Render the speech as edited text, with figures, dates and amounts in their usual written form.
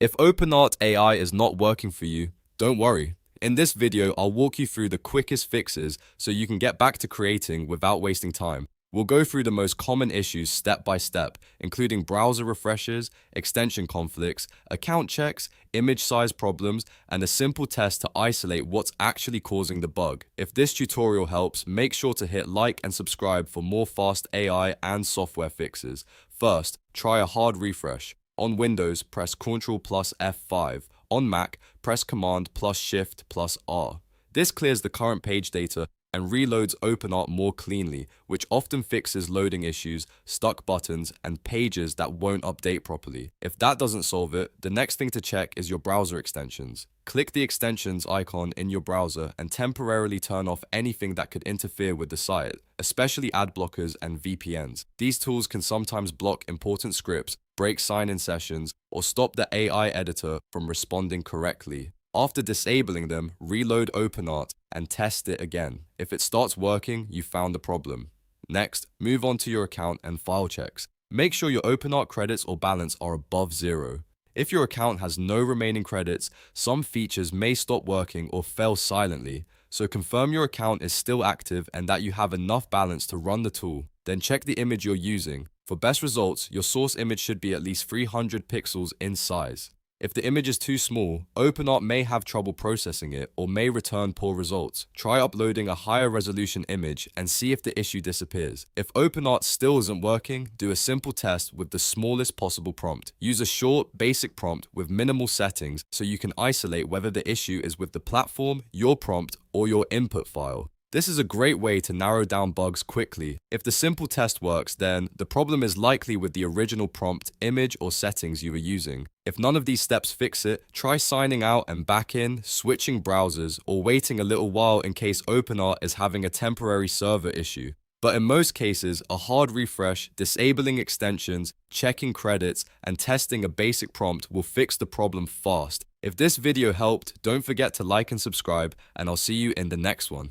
If OpenArt AI is not working for you, don't worry. In this video, I'll walk you through the quickest fixes so you can get back to creating without wasting time. We'll go through the most common issues step by step, including browser refreshes, extension conflicts, account checks, image size problems, and a simple test to isolate what's actually causing the bug. If this tutorial helps, make sure to hit like and subscribe for more fast AI and software fixes. First, try a hard refresh. On Windows, press Ctrl plus F5. On Mac, press Command plus Shift plus R. This clears the current page data and reloads OpenArt more cleanly, which often fixes loading issues, stuck buttons, and pages that won't update properly. If that doesn't solve it, the next thing to check is your browser extensions. Click the extensions icon in your browser and temporarily turn off anything that could interfere with the site, especially ad blockers and VPNs. These tools can sometimes block important scripts, break sign-in sessions, or stop the AI editor from responding correctly. After disabling them, reload OpenArt and test it again. If it starts working, you found the problem. Next, move on to your account and file checks. Make sure your OpenArt credits or balance are above 0. If your account has no remaining credits, some features may stop working or fail silently, so confirm your account is still active and that you have enough balance to run the tool. Then check the image you're using. For best results, your source image should be at least 300 pixels in size. If the image is too small, OpenArt may have trouble processing it or may return poor results. Try uploading a higher resolution image and see if the issue disappears. If OpenArt still isn't working, do a simple test with the smallest possible prompt. Use a short, basic prompt with minimal settings so you can isolate whether the issue is with the platform, your prompt, or your input file. This is a great way to narrow down bugs quickly. If the simple test works, then the problem is likely with the original prompt, image, or settings you were using. If none of these steps fix it, try signing out and back in, switching browsers, or waiting a little while in case OpenArt is having a temporary server issue. But in most cases, a hard refresh, disabling extensions, checking credits, and testing a basic prompt will fix the problem fast. If this video helped, don't forget to like and subscribe, and I'll see you in the next one.